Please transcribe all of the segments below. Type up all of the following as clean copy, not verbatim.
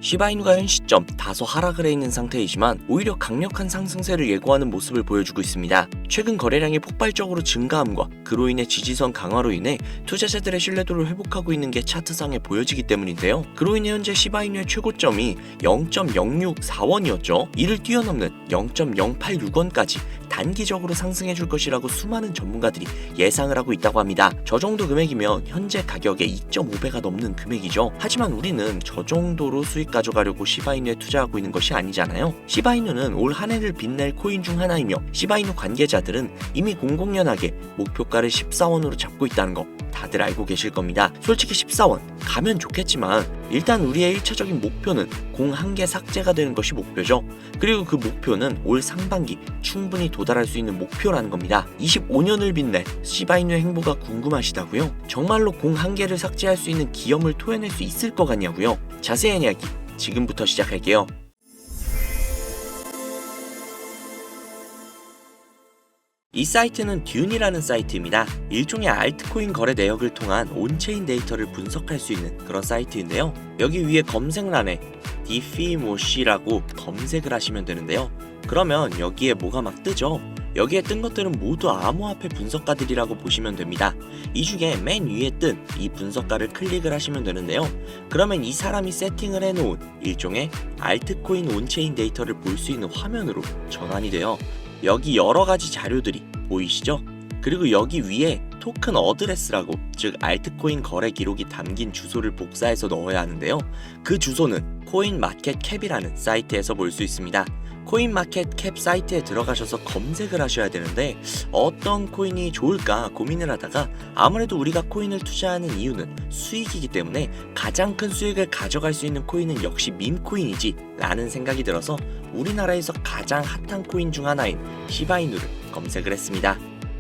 시바이누가 현 시점 다소 하락을 해 있는 상태이지만 오히려 강력한 상승세를 예고하는 모습을 보여주고 있습니다. 최근 거래량이 폭발적으로 증가함과 그로 인해 지지선 강화로 인해 투자자들의 신뢰도를 회복하고 있는 게 차트상에 보여지기 때문인데요. 그로 인해 현재 시바이누의 최고점이 0.064원이었죠. 이를 뛰어넘는 0.086원까지 단기적으로 상승해줄 것이라고 수많은 전문가들이 예상을 하고 있다고 합니다. 저 정도 금액이면 현재 가격의 2.5배가 넘는 금액이죠. 하지만 우리는 저 정도로 수익 가져가려고 시바이누에 투자하고 있는 것이 아니잖아요. 시바이누는 올 한 해를 빛낼 코인 중 하나이며 시바이누 관계자들은 이미 공공연하게 목표가를 14원으로 잡고 있다는 거 다들 알고 계실 겁니다. 솔직히 14원 가면 좋겠지만 일단 우리의 1차적인 목표는 공 한 개 삭제가 되는 것이 목표죠. 그리고 그 목표는 올 상반기 충분히 도달할 수 있는 목표라는 겁니다. 25년을 빛낼 시바이누의 행보가 궁금하시다고요? 정말로 공 한 개를 삭제할 수 있는 기염을 토해낼 수 있을 것 같냐고요? 자세한 이야기 지금부터 시작할게요. 이 사이트는 듄이라는 사이트입니다. 일종의 알트코인 거래 내역을 통한 온체인 데이터를 분석할 수 있는 그런 사이트인데요. 여기 위에 검색란에 디피모시라고 검색을 하시면 되는데요. 그러면 여기에 뭐가 막 뜨죠? 여기에 뜬 것들은 모두 암호화폐 분석가들이라고 보시면 됩니다. 이 중에 맨 위에 뜬 이 분석가를 클릭을 하시면 되는데요. 그러면 이 사람이 세팅을 해놓은 일종의 알트코인 온체인 데이터를 볼 수 있는 화면으로 전환이 돼요. 여기 여러가지 자료들이 보이시죠? 그리고 여기 위에 토큰 어드레스라고, 즉 알트코인 거래 기록이 담긴 주소를 복사해서 넣어야 하는데요. 그 주소는 코인마켓캡이라는 사이트에서 볼 수 있습니다. 코인마켓캡 사이트에 들어가셔서 검색을 하셔야 되는데 어떤 코인이 좋을까 고민을 하다가 아무래도 우리가 코인을 투자하는 이유는 수익이기 때문에 가장 큰 수익을 가져갈 수 있는 코인은 역시 밈코인이지 라는 생각이 들어서 우리나라에서 가장 핫한 코인 중 하나인 시바이누를 검색을 했습니다.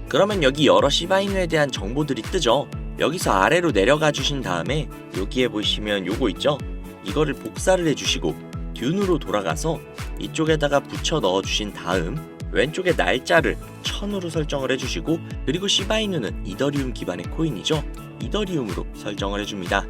그러면 여기 여러 시바이누에 대한 정보들이 뜨죠. 여기서 아래로 내려가 주신 다음에 여기에 보시면 요거 있죠? 이거를 복사를 해주시고 듄으로 돌아가서 이쪽에다가 붙여 넣어 주신 다음 왼쪽에 날짜를 1000으로 설정을 해주시고, 그리고 시바이누는 이더리움 기반의 코인이죠. 이더리움으로 설정을 해줍니다.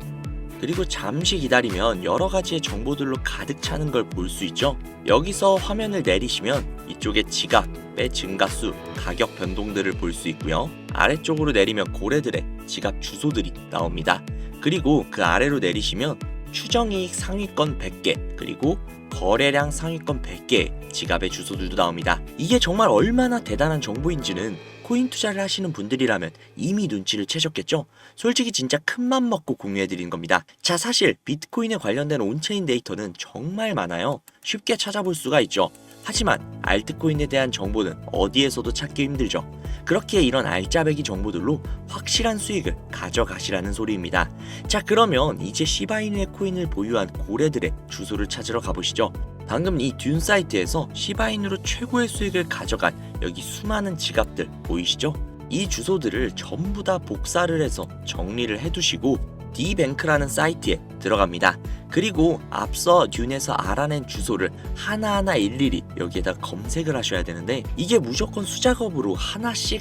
그리고 잠시 기다리면 여러 가지의 정보들로 가득 차는 걸 볼 수 있죠. 여기서 화면을 내리시면 이쪽에 지갑의 증가수, 가격 변동들을 볼 수 있고요. 아래쪽으로 내리면 고래들의 지갑 주소들이 나옵니다. 그리고 그 아래로 내리시면 추정이익 상위권 100개, 그리고 거래량 상위권 100개의 지갑의 주소들도 나옵니다. 이게 정말 얼마나 대단한 정보인지는 코인 투자를 하시는 분들이라면 이미 눈치를 채셨겠죠? 솔직히 진짜 큰맘 먹고 공유해드린 겁니다. 자, 사실 비트코인에 관련된 온체인 데이터는 정말 많아요. 쉽게 찾아볼 수가 있죠. 하지만 알트코인에 대한 정보는 어디에서도 찾기 힘들죠. 그렇기에 이런 알짜배기 정보들로 확실한 수익을 가져가시라는 소리입니다. 자, 그러면 이제 시바이누의 코인을 보유한 고래들의 주소를 찾으러 가보시죠. 방금 이 듄 사이트에서 시바이누로 최고의 수익을 가져간 여기 수많은 지갑들 보이시죠? 이 주소들을 전부 다 복사를 해서 정리를 해두시고 디뱅크라는 사이트에 들어갑니다. 그리고 앞서 듄에서 알아낸 주소를 하나하나 일일이 여기에다 검색을 하셔야 되는데 이게 무조건 수작업으로 하나씩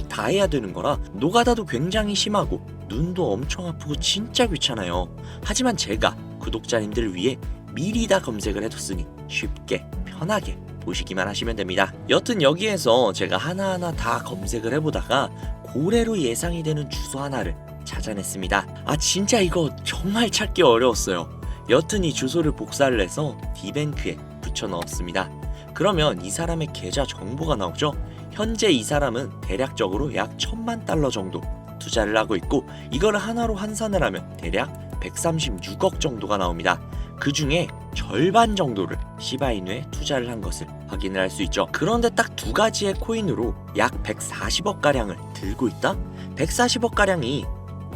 다 해야 되는 거라 노가다도 굉장히 심하고 눈도 엄청 아프고 진짜 귀찮아요. 하지만 제가 구독자님들 위해 미리 다 검색을 해뒀으니 쉽게 편하게 보시기만 하시면 됩니다. 여튼 여기에서 제가 하나하나 다 검색을 해보다가 고래로 예상이 되는 주소 하나를 찾아냈습니다. 아, 진짜 이거 정말 찾기 어려웠어요. 여튼 이 주소를 복사를 해서 디뱅크에 붙여 넣었습니다. 그러면 이 사람의 계좌 정보가 나오죠. 현재 이 사람은 대략적으로 약 1000만 달러 정도 투자를 하고 있고 이거를 하나로 환산을 하면 대략 136억 정도가 나옵니다. 그 중에 절반 정도를 시바이누에 투자를 한 것을 확인을 할 수 있죠. 그런데 딱 두 가지의 코인으로 약 140억 가량을 들고 있다? 140억 가량이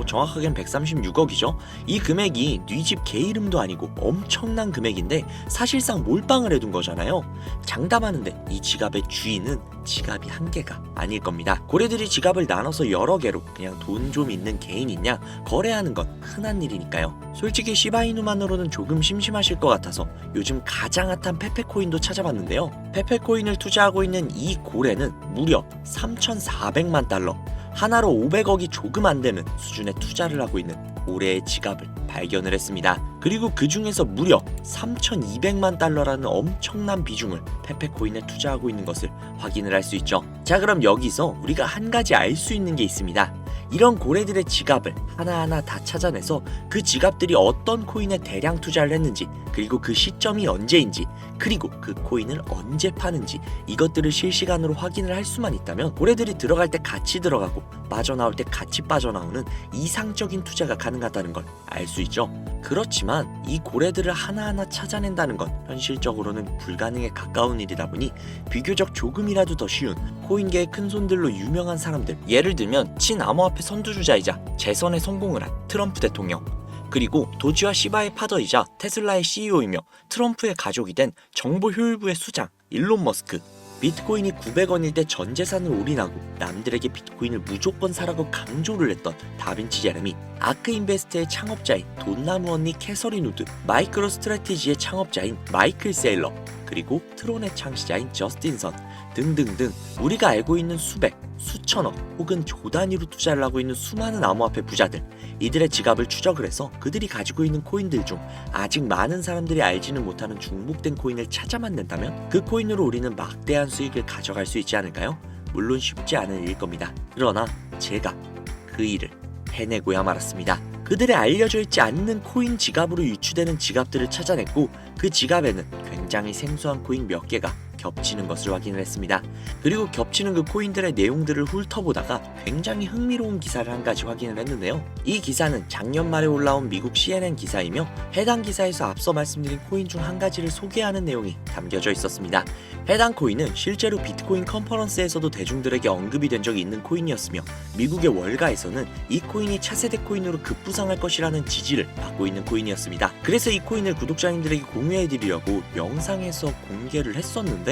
정확하게는 136억이죠. 이 금액이 네 집 개 이름도 아니고 엄청난 금액인데 사실상 몰빵을 해둔 거잖아요. 장담하는데 이 지갑의 주인은 지갑이 한 개가 아닐 겁니다. 고래들이 지갑을 나눠서 여러 개로 그냥 돈 좀 있는 개인 있냐 거래하는 건 흔한 일이니까요. 솔직히 시바이누만으로는 조금 심심하실 것 같아서 요즘 가장 핫한 페페코인도 찾아봤는데요. 페페코인을 투자하고 있는 이 고래는 무려 3,400만 달러, 하나로 500억이 조금 안 되는 수준의 투자를 하고 있는 고래의 지갑을 발견을 했습니다. 그리고 그 중에서 무려 3,200만 달러라는 엄청난 비중을 페페코인에 투자하고 있는 것을 확인을 할 수 있죠. 자, 그럼 여기서 우리가 한 가지 알 수 있는 게 있습니다. 이런 고래들의 지갑을 하나하나 다 찾아내서 그 지갑들이 어떤 코인에 대량 투자를 했는지, 그리고 그 시점이 언제인지, 그리고 그 코인을 언제 파는지, 이것들을 실시간으로 확인을 할 수만 있다면 고래들이 들어갈 때 같이 들어가고 빠져나올 때 같이 빠져나오는 이상적인 투자가 가능하다는 걸 알 수 있죠. 그렇지만 이 고래들을 하나하나 찾아낸다는 건 현실적으로는 불가능에 가까운 일이다 보니 비교적 조금이라도 더 쉬운 코인계의 큰손들로 유명한 사람들, 예를 들면 친암호화폐 선두주자이자 재선에 성공을 한 트럼프 대통령, 그리고 도지와 시바의 파더이자 테슬라의 CEO이며 트럼프의 가족이 된 정보효율부의 수장 일론 머스크, 비트코인이 900원일 때 전 재산을 올인하고 남들에게 비트코인을 무조건 사라고 강조를 했던 다빈치 제레미, 아크 인베스트의 창업자인 돈나무 언니 캐서린 우드, 마이크로 스트래티지의 창업자인 마이클 세일러, 그리고 트론의 창시자인 저스틴 선 등등등 우리가 알고 있는 수백, 수천억 혹은 조 단위로 투자를 하고 있는 수많은 암호화폐 부자들, 이들의 지갑을 추적을 해서 그들이 가지고 있는 코인들 중 아직 많은 사람들이 알지는 못하는 중복된 코인을 찾아만 낸다면 그 코인으로 우리는 막대한 수익을 가져갈 수 있지 않을까요? 물론 쉽지 않은 일일 겁니다. 그러나 제가 그 일을 해내고야 말았습니다. 그들의 알려져 있지 않는 코인 지갑으로 유추되는 지갑들을 찾아냈고 그 지갑에는 굉장히 생소한 코인 몇 개가 겹치는 것을 확인을 했습니다. 그리고 겹치는 그 코인들의 내용들을 훑어보다가 굉장히 흥미로운 기사를 한 가지 확인을 했는데요. 이 기사는 작년 말에 올라온 미국 CNN 기사이며 해당 기사에서 앞서 말씀드린 코인 중 한 가지를 소개하는 내용이 담겨져 있었습니다. 해당 코인은 실제로 비트코인 컨퍼런스에서도 대중들에게 언급이 된 적이 있는 코인이었으며 미국의 월가에서는 이 코인이 차세대 코인으로 급부상할 것이라는 지지를 받고 있는 코인이었습니다. 그래서 이 코인을 구독자님들에게 공유해드리려고 영상에서 공개를 했었는데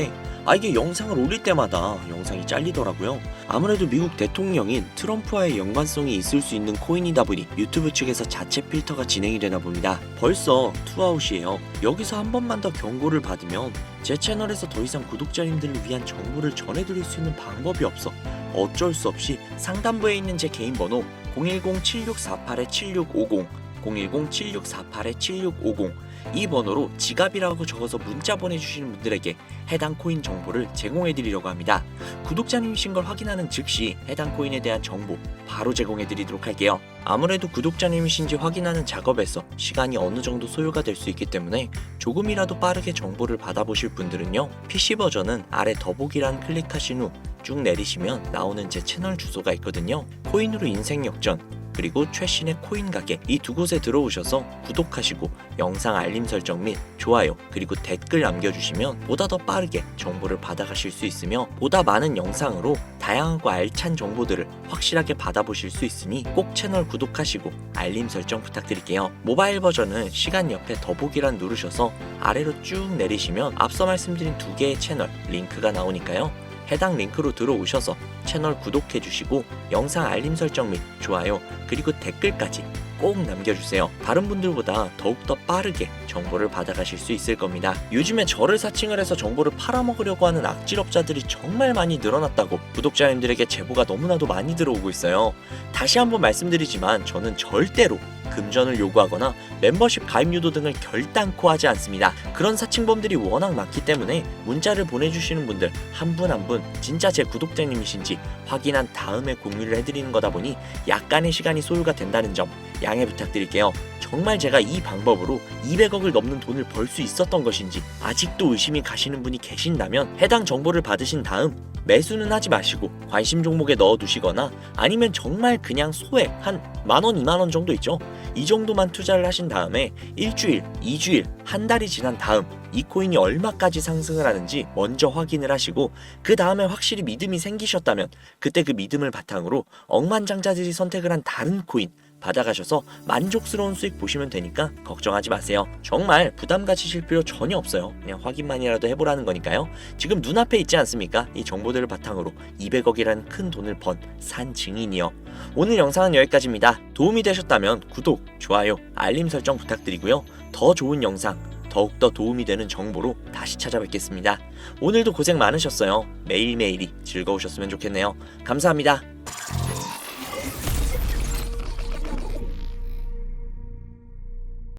이게 영상을 올릴 때마다 영상이 잘리더라고요. 아무래도 미국 대통령인 트럼프와의 연관성이 있을 수 있는 코인이다 보니 유튜브 측에서 자체 필터가 진행이 되나 봅니다. 벌써 투아웃이에요. 여기서 한 번만 더 경고를 받으면 제 채널에서 더 이상 구독자님들을 위한 정보를 전해드릴 수 있는 방법이 없어 어쩔 수 없이 상단부에 있는 제 개인 번호 010-7648-7650 010-7648-7650 이 번호로 지갑이라고 적어서 문자 보내주시는 분들에게 해당 코인 정보를 제공해드리려고 합니다. 구독자님이신 걸 확인하는 즉시 해당 코인에 대한 정보 바로 제공해드리도록 할게요. 아무래도 구독자님이신지 확인하는 작업에서 시간이 어느 정도 소요가 될 수 있기 때문에 조금이라도 빠르게 정보를 받아보실 분들은요, PC 버전은 아래 더보기란 클릭하신 후 쭉 내리시면 나오는 제 채널 주소가 있거든요. 코인으로 인생 역전, 그리고 최신의 코인 가게, 이 두 곳에 들어오셔서 구독하시고 영상 알림 설정 및 좋아요 그리고 댓글 남겨주시면 보다 더 빠르게 정보를 받아가실 수 있으며 보다 많은 영상으로 다양하고 알찬 정보들을 확실하게 받아보실 수 있으니 꼭 채널 구독하시고 알림 설정 부탁드릴게요. 모바일 버전은 시간 옆에 더보기란 누르셔서 아래로 쭉 내리시면 앞서 말씀드린 두 개의 채널 링크가 나오니까요. 해당 링크로 들어오셔서 채널 구독해주시고 영상 알림 설정 및 좋아요 그리고 댓글까지 꼭 남겨주세요. 다른 분들보다 더욱더 빠르게 정보를 받아가실 수 있을 겁니다. 요즘에 저를 사칭을 해서 정보를 팔아먹으려고 하는 악질업자들이 정말 많이 늘어났다고 구독자님들에게 제보가 너무나도 많이 들어오고 있어요. 다시 한번 말씀드리지만 저는 절대로 금전을 요구하거나 멤버십 가입 유도 등을 결단코 하지 않습니다. 그런 사칭범들이 워낙 많기 때문에 문자를 보내주시는 분들 한 분 한 분 진짜 제 구독자님이신지 확인한 다음에 공유를 해드리는 거다 보니 약간의 시간이 소요가 된다는 점 양해 부탁드릴게요. 정말 제가 이 방법으로 200억을 넘는 돈을 벌 수 있었던 것인지 아직도 의심이 가시는 분이 계신다면 해당 정보를 받으신 다음 매수는 하지 마시고 관심 종목에 넣어두시거나 아니면 정말 그냥 소액 한 만원, 2만원 정도 있죠? 이 정도만 투자를 하신 다음에 일주일, 2주일, 한 달이 지난 다음 이 코인이 얼마까지 상승을 하는지 먼저 확인을 하시고 그 다음에 확실히 믿음이 생기셨다면 그때 그 믿음을 바탕으로 억만장자들이 선택을 한 다른 코인 받아가셔서 만족스러운 수익 보시면 되니까 걱정하지 마세요. 정말 부담 가지실 필요 전혀 없어요. 그냥 확인만이라도 해보라는 거니까요. 지금 눈앞에 있지 않습니까? 이 정보들을 바탕으로 200억이라는 큰 돈을 번 산 증인이요. 오늘 영상은 여기까지입니다. 도움이 되셨다면 구독, 좋아요, 알림 설정 부탁드리고요. 더 좋은 영상, 더욱더 도움이 되는 정보로 다시 찾아뵙겠습니다. 오늘도 고생 많으셨어요. 매일매일이 즐거우셨으면 좋겠네요. 감사합니다.